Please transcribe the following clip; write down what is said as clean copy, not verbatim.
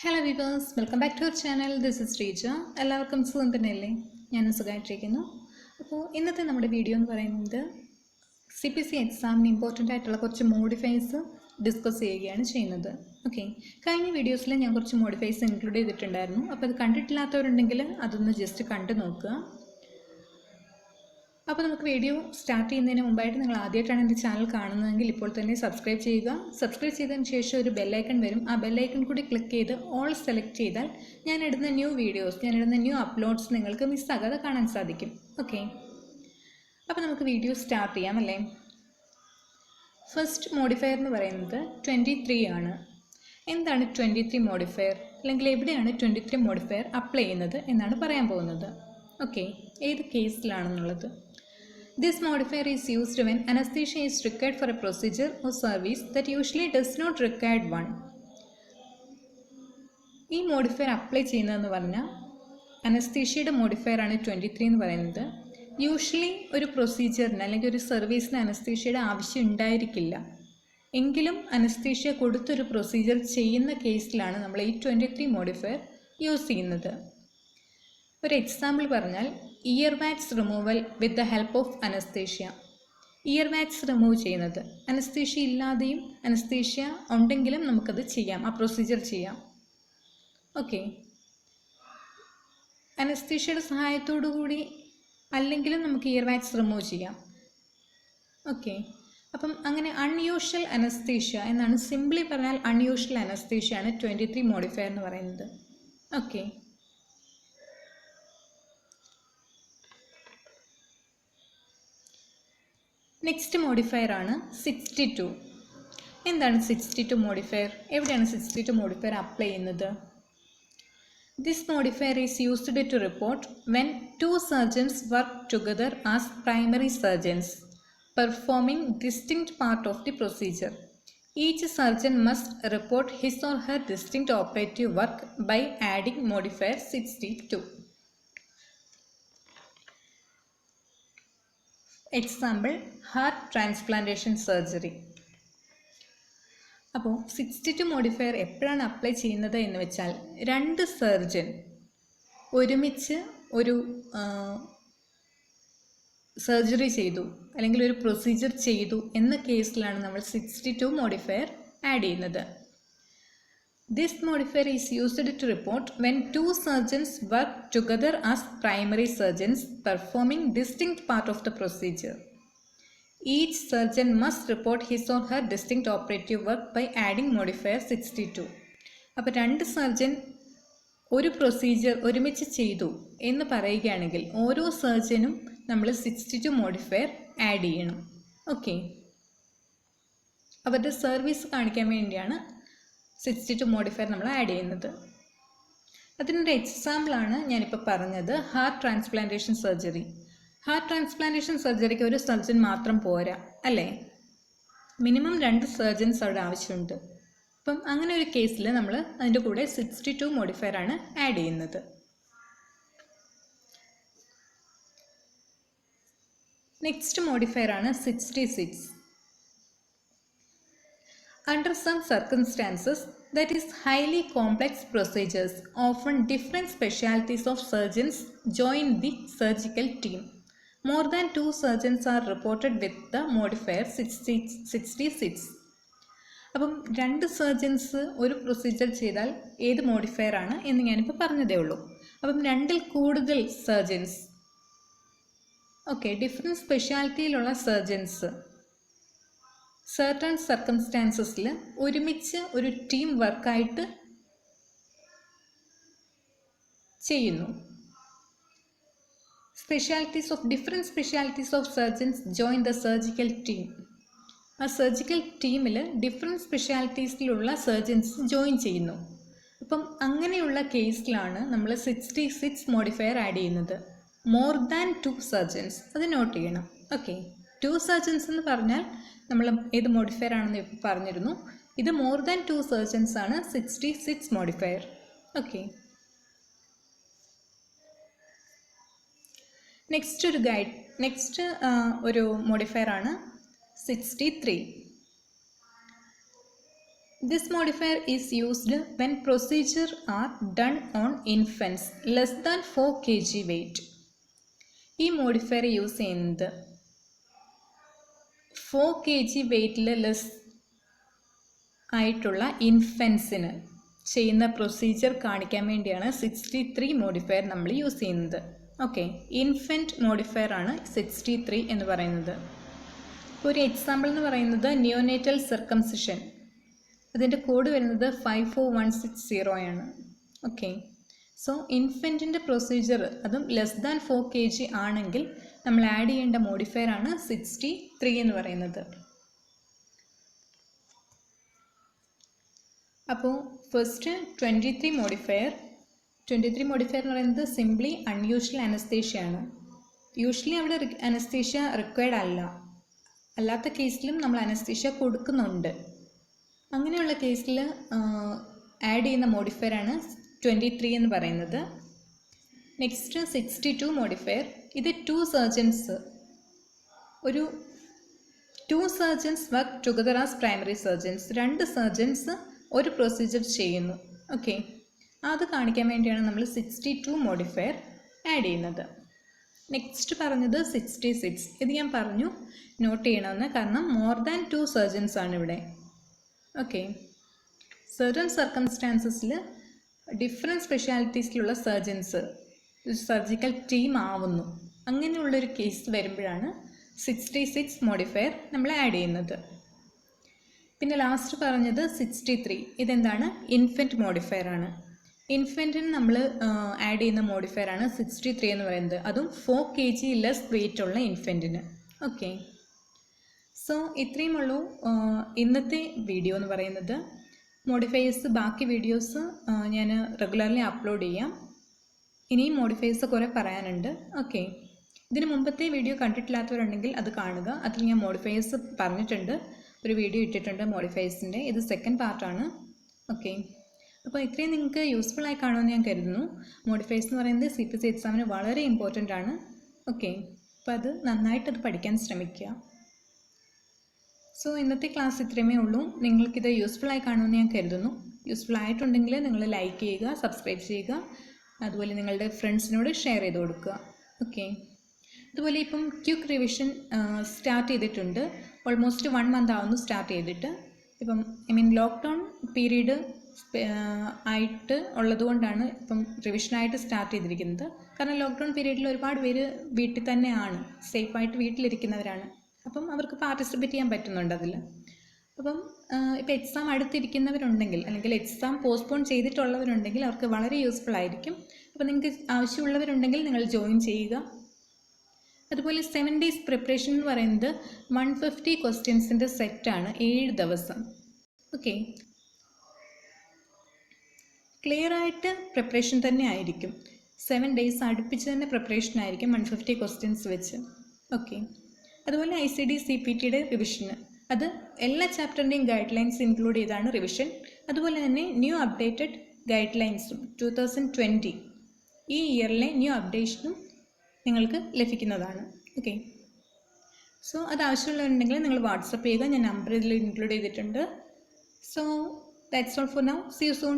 Hello viewers, welcome back to our channel. This is Sreeja. എല്ലാവർക്കും സുഖം തന്നെയല്ലേ? ഞാൻ സുഖമായിട്ടിരിക്കുന്നു. അപ്പോൾ ഇന്നത്തെ നമ്മുടെ വീഡിയോ എന്ന് പറയുന്നത് CPC എക്സാമിന് ഇമ്പോർട്ടൻ്റ് ആയിട്ടുള്ള കുറച്ച് മോഡിഫൈസ് ഡിസ്കസ് ചെയ്യുകയാണ് ചെയ്യുന്നത്. ഓക്കെ, കഴിഞ്ഞ വീഡിയോസിൽ ഞാൻ കുറച്ച് മോഡിഫൈസ് ഇൻക്ലൂഡ് ചെയ്തിട്ടുണ്ടായിരുന്നു. അപ്പോൾ അത് കണ്ടിട്ടില്ലാത്തവരുണ്ടെങ്കിൽ അതൊന്ന് ജസ്റ്റ് കണ്ടു നോക്കുക. അപ്പോൾ നമുക്ക് വീഡിയോ സ്റ്റാർട്ട് ചെയ്യുന്നതിന് മുമ്പായിട്ട് നിങ്ങൾ ആദ്യമായിട്ടാണ് എൻ്റെ ചാനൽ കാണുന്നതെങ്കിൽ ഇപ്പോൾ തന്നെ സബ്സ്ക്രൈബ് ചെയ്യുക. സബ്സ്ക്രൈബ് ചെയ്തതിന് ശേഷം ഒരു ബെല്ലൈക്കൺ വരും. ആ ബെല്ലൈക്കൺ കൂടി ക്ലിക്ക് ചെയ്ത് ഓൾ സെലക്ട് ചെയ്താൽ ഞാൻ ഇടുന്ന ന്യൂ വീഡിയോസ്, ഞാൻ ഇടുന്ന ന്യൂ അപ്ലോഡ്സ് നിങ്ങൾക്ക് മിസ്സാകാതെ കാണാൻ സാധിക്കും. ഓക്കെ, അപ്പോൾ നമുക്ക് വീഡിയോ സ്റ്റാർട്ട് ചെയ്യാം അല്ലേ? ഫസ്റ്റ് മോഡിഫയർ എന്ന് പറയുന്നത് 23 ആണ്. എന്താണ് 23 മോഡിഫയർ, അല്ലെങ്കിൽ എവിടെയാണ് 23 മോഡിഫയർ അപ്ലൈ ചെയ്യുന്നത് എന്നാണ് പറയാൻ പോകുന്നത്. ഓക്കെ, ഏത് കേസിലാണെന്നുള്ളത്. This modifier is used when anesthesia is required for a procedure or service that usually does not require one. ഈ മോഡിഫയർ അപ്ലൈ ചെയ്യുന്നതെന്ന് പറഞ്ഞാൽ അനസ്തീഷ്യയുടെ മോഡിഫയർ ആണ് 23 എന്ന് പറയുന്നത്. യൂഷ്വലി ഒരു പ്രൊസീജിയറിന് അല്ലെങ്കിൽ ഒരു സർവീസിന് അനസ്തീഷ്യയുടെ ആവശ്യം ഉണ്ടായിരിക്കില്ല, എങ്കിലും അനസ്തീഷ്യ കൊടുത്തൊരു പ്രൊസീജിയർ ചെയ്യുന്ന കേസിലാണ് നമ്മൾ ഈ 23 മോഡിഫയർ യൂസ് ചെയ്യുന്നത്. ഒരു എക്സാമ്പിൾ പറഞ്ഞാൽ ear wax removal with the help of anaesthesia. Ear wax remove ചെയ്യുന്നത് അനസ്തീഷ്യ ഇല്ലാതെയും അനസ്തീഷ്യ ഉണ്ടെങ്കിലും നമുക്കത് ചെയ്യാം, ആ പ്രൊസീജിയർ ചെയ്യാം. ഓക്കെ, അനസ്തീഷ്യയുടെ സഹായത്തോടു കൂടി അല്ലെങ്കിലും നമുക്ക് ഇയർ വാക്സ് റിമൂവ് ചെയ്യാം. ഓക്കെ, അപ്പം അങ്ങനെ അൺയൂഷ്വൽ അനസ്തീഷ്യ എന്നാണ്, സിംപ്ലി പറഞ്ഞാൽ അൺയൂഷ്വൽ അനസ്തീഷ്യ ആണ് 23 മോഡിഫയർ എന്ന് പറയുന്നത്. ഓക്കെ, നെക്സ്റ്റ് മോഡിഫയർ ആണ് 62. എന്താണ് 62 മോഡിഫയർ, എവിടെയാണ് 62 മോഡിഫയർ അപ്ലൈ ചെയ്യുന്നത്? This modifier is used to report when 2 surgeons work together as primary surgeons performing distinct part of the procedure. Each surgeon must report his or her distinct operative work by adding modifier 62. Example heart transplantation surgery. അപ്പോൾ 62 modifier എപ്പോഴാണ് apply ചെയ്യുന്നത് എന്ന് വെച്ചാൽ, 2 surgeon ഒരുമിച്ച് ഒരു surgery ചെയ്തു അല്ലെങ്കിൽ ഒരു പ്രൊസീജിയർ ചെയ്തു എന്ന കേസിലാണ് നമ്മൾ 62 മോഡിഫയർ ആഡ് ചെയ്യുന്നത്. This modifier is used to report when 2 surgeons work together as primary surgeons performing distinct part of the procedure. Each surgeon must report his or her distinct operative work by adding modifier 62. അപ്പോൾ 2 surgeon ഒരു procedure ഒരുമിച്ച് ചെയ്തു എന്ന് പറയുകയാണെങ്കിൽ ഓരോ സർജനും നമ്മൾ 62 modifier add ചെയ്യണം. Okay, അവരുടെ സർവീസ് കാണിക്കാൻ വേണ്ടിയാണ് 62 മോഡിഫയർ നമ്മൾ ആഡ് ചെയ്യുന്നത്. അതിനൊരു എക്സാമ്പിളാണ് ഞാനിപ്പോൾ പറഞ്ഞത്, heart transplantation surgery. Heart transplantation സർജറിക്ക് ഒരു സർജൻ മാത്രം പോരാ അല്ലേ, മിനിമം 2 സർജൻസ് അവിടെ ആവശ്യമുണ്ട്. അപ്പം അങ്ങനെ ഒരു കേസിൽ നമ്മൾ അതിൻ്റെ കൂടെ 62 മോഡിഫയർ ആണ് ആഡ് ചെയ്യുന്നത്. നെക്സ്റ്റ് മോഡിഫയർ ആണ് 66. Under some circumstances, that is highly complex procedures, often different specialties of surgeons join the surgical team. More than 2 surgeons are reported with the modifier 66. അപ്പം 2 സർജൻസ് ഒരു പ്രൊസീജിയർ ചെയ്താൽ ഏത് modifier ആണ് എന്ന് ഞാനിപ്പോൾ പറഞ്ഞതേ ഉള്ളൂ. അപ്പം 2ൽ കൂടുതൽ സർജൻസ്, ഓക്കെ, ഡിഫറെൻറ്റ് സ്പെഷ്യാലിറ്റിയിലുള്ള സർജൻസ് സർട്ടൺ സർക്കംസ്റ്റാൻസസിൽ ഒരുമിച്ച് ഒരു ടീം വർക്കായിട്ട് ചെയ്യുന്നു. Different specialities of surgeons join the surgical team. ആ സർജിക്കൽ ടീമിൽ ഡിഫറെൻറ്റ് സ്പെഷ്യാലിറ്റീസിലുള്ള സർജൻസ് ജോയിൻ ചെയ്യുന്നു. അപ്പം അങ്ങനെയുള്ള കേസിലാണ് നമ്മൾ 66 മോഡിഫയർ ആഡ് ചെയ്യുന്നത്. മോർ ദാൻ 2 സർജൻസ്, അത് നോട്ട് ചെയ്യണം. ഓക്കെ, 2 സർജൻസ് എന്ന് പറഞ്ഞാൽ നമ്മൾ ഏത് മോഡിഫയർ ആണെന്ന് ഇപ്പോൾ പറഞ്ഞിരുന്നു. ഇത് മോർ ദാൻ 2 സർജൻസ് ആണ് 66 മോഡിഫയർ. ഓക്കെ, നെക്സ്റ്റ് ഒരു മോഡിഫയർ ആണ് 63. This modifier is used when procedure are done on infants less than 4 kg weight. ഈ മോഡിഫയർ യൂസ് ചെയ്യുന്നത് 4 kg വെയ്റ്റിൽ ലെസ് ആയിട്ടുള്ള ഇൻഫൻസിന് ചെയ്യുന്ന പ്രൊസീജിയർ കാണിക്കാൻ വേണ്ടിയാണ് 63 മോഡിഫയർ നമ്മൾ യൂസ് ചെയ്യുന്നത്. ഓക്കെ, ഇൻഫൻറ്റ് മോഡിഫയർ ആണ് 63 എന്ന് പറയുന്നത്. ഒരു എക്സാമ്പിൾ എന്ന് പറയുന്നത് നിയോനേറ്റൽ സർക്കംസിഷൻ, അതിൻ്റെ കോഡ് വരുന്നത് 54160 ആണ്. ഓക്കെ, സോ ഇൻഫൻറ്റിൻ്റെ പ്രൊസീജിയർ അതും ലെസ് ദാൻ 4 kg ആണെങ്കിൽ നമ്മൾ ആഡ് ചെയ്യേണ്ട മോഡിഫയർ ആണ് 63 എന്ന് പറയുന്നത്. അപ്പോൾ ഫസ്റ്റ് 23 മോഡിഫയർ എന്ന് പറയുന്നത് സിംപ്ലി അൺയൂഷ്വൽ അനസ്തേഷ്യ ആണ്. യൂഷ്വലി അവിടെ അനസ്തേഷ്യ റിക്വയർഡ് അല്ലാത്ത കേസിലും നമ്മൾ അനസ്തേഷ്യ കൊടുക്കുന്നുണ്ട്. അങ്ങനെയുള്ള കേസിൽ ആഡ് ചെയ്യുന്ന മോഡിഫയറാണ് 23 എന്ന് പറയുന്നത്. Next 62 modifier. ഇത് two surgeons work together as primary surgeons. 2 surgeons ഒരു പ്രൊസീജിയർ ചെയ്യുന്നു. ഓക്കെ, അത് കാണിക്കാൻ വേണ്ടിയാണ് നമ്മൾ 62 മോഡിഫയർ ആഡ് ചെയ്യുന്നത്. നെക്സ്റ്റ് പറഞ്ഞത് 66. ഇത് ഞാൻ പറഞ്ഞു നോട്ട് ചെയ്യണമെന്ന്, കാരണം മോർ ദാൻ 2 സർജൻസ് ആണ് ഇവിടെ. ഓക്കെ, സർട്ടൻ സർക്കംസ്റ്റാൻസസിൽ ഡിഫറെൻറ്റ് സ്പെഷ്യാലിറ്റീസിലുള്ള സർജൻസ് സർജിക്കൽ ടീം ആവുന്നു. അങ്ങനെയുള്ളൊരു കേസ് വരുമ്പോഴാണ് 66 മോഡിഫയർ നമ്മൾ ആഡ് ചെയ്യുന്നത്. പിന്നെ ലാസ്റ്റ് പറഞ്ഞത് 63. ഇതെന്താണ്? ഇൻഫൻറ്റ് മോഡിഫയർ ആണ്. ഇൻഫൻറ്റിന് നമ്മൾ ആഡ് ചെയ്യുന്ന മോഡിഫയർ ആണ് 63 എന്ന് പറയുന്നത്, അതും 4 kg ലെസ് വെയിറ്റ് ഉള്ള ഇൻഫൻറ്റിന്. ഓക്കെ, സോ ഇത്രയുമുള്ളൂ ഇന്നത്തെ വീഡിയോ എന്ന് പറയുന്നത്. മോഡിഫയേഴ്സ് ബാക്കി വീഡിയോസ് ഞാൻ റെഗുലർലി അപ്ലോഡ് ചെയ്യാം. ഇനിയും മോഡിഫയേഴ്സ് കുറേ പറയാനുണ്ട്. ഓക്കെ, ഇതിന് മുമ്പത്തെ വീഡിയോ കണ്ടിട്ടില്ലാത്തവരുണ്ടെങ്കിൽ അത് കാണുക. അതിൽ ഞാൻ മോഡിഫയേഴ്സ് പറഞ്ഞിട്ടുണ്ട്, ഒരു വീഡിയോ ഇട്ടിട്ടുണ്ട് മോഡിഫയേഴ്സിൻ്റെ. ഇത് സെക്കൻഡ് പാർട്ടാണ്. ഓക്കെ, അപ്പോൾ ഇത്രയും നിങ്ങൾക്ക് യൂസ്ഫുൾ ആയി കാണുമെന്ന് ഞാൻ കരുതുന്നു. മോഡിഫയേഴ്സ് എന്ന് പറയുന്നത് CPC എക്സാമിന് വളരെ ഇമ്പോർട്ടൻ്റ് ആണ്. ഓക്കെ, അപ്പോൾ അത് നന്നായിട്ടത് പഠിക്കാൻ ശ്രമിക്കുക. സോ ഇന്നത്തെ ക്ലാസ് ഇത്രയുമേ ഉള്ളൂ. നിങ്ങൾക്കിത് യൂസ്ഫുൾ ആയി കാണുമെന്ന് ഞാൻ കരുതുന്നു. യൂസ്ഫുൾ ആയിട്ടുണ്ടെങ്കിൽ നിങ്ങൾ ലൈക്ക് ചെയ്യുക, സബ്സ്ക്രൈബ് ചെയ്യുക, അതുപോലെ നിങ്ങളുടെ ഫ്രണ്ട്സിനോട് ഷെയർ ചെയ്ത് കൊടുക്കുക. ഓക്കെ, അതുപോലെ ഇപ്പം ക്വിക്ക് റിവിഷൻ സ്റ്റാർട്ട് ചെയ്തിട്ടുണ്ട്. ഓൾമോസ്റ്റ് 1 month ആവുന്നു സ്റ്റാർട്ട് ചെയ്തിട്ട്. ഇപ്പം ലോക്ക്ഡൗൺ പീരീഡ് ആയിട്ട് ഉള്ളതുകൊണ്ടാണ് ഇപ്പം റിവിഷനായിട്ട് സ്റ്റാർട്ട് ചെയ്തിരിക്കുന്നത്. കാരണം ലോക്ക്ഡൗൺ പീരീഡിൽ ഒരുപാട് പേര് വീട്ടിൽ തന്നെയാണ്, സേഫായിട്ട് വീട്ടിലിരിക്കുന്നവരാണ്. അപ്പം അവർക്ക് പാർട്ടിസിപ്പേറ്റ് ചെയ്യാൻ പറ്റുന്നുണ്ട് അതിൽ. അപ്പം ഇപ്പോൾ എക്സാം അടുത്തിരിക്കുന്നവരുണ്ടെങ്കിൽ, അല്ലെങ്കിൽ എക്സാം പോസ്റ്റ്പോൺ ചെയ്തിട്ടുള്ളവരുണ്ടെങ്കിൽ അവർക്ക് വളരെ യൂസ്ഫുൾ ആയിരിക്കും. അപ്പോൾ നിങ്ങൾക്ക് ആവശ്യമുള്ളവരുണ്ടെങ്കിൽ നിങ്ങൾ ജോയിൻ ചെയ്യുക. അതുപോലെ 7 days പ്രിപ്പറേഷൻ എന്ന് പറയുന്നത് 150 ക്വസ്റ്റ്യൻസിൻ്റെ സെറ്റാണ്, 7 ദിവസം. ഓക്കെ, ക്ലിയർ ആയിട്ട് പ്രിപ്പറേഷൻ തന്നെ ആയിരിക്കും. 7 days അടുപ്പിച്ച് തന്നെ പ്രിപ്പറേഷൻ ആയിരിക്കും 150 ക്വസ്റ്റ്യൻസ് വെച്ച്. ഓക്കെ, അതുപോലെ ICD CPTയുടെ റിവിഷന്, അത് എല്ലാ ചാപ്റ്ററിൻ്റെയും ഗൈഡ് ലൈൻസ് ഇൻക്ലൂഡ് ചെയ്താണ് റിവിഷൻ. അതുപോലെ തന്നെ ന്യൂ അപ്ഡേറ്റഡ് ഗൈഡ് ലൈൻസും 2020 ഈ ഇയറിലെ ന്യൂ അപ്ഡേഷനും നിങ്ങൾക്ക് ലഭിക്കുന്നതാണ്. ഓക്കെ, സോ അത് ആവശ്യമുള്ളവരുണ്ടെങ്കിൽ നിങ്ങൾ വാട്സപ്പ് ചെയ്യുക. ഞാൻ നമ്പർ ഇതിൽ ഇൻക്ലൂഡ് ചെയ്തിട്ടുണ്ട്. So that's all for now. See you soon.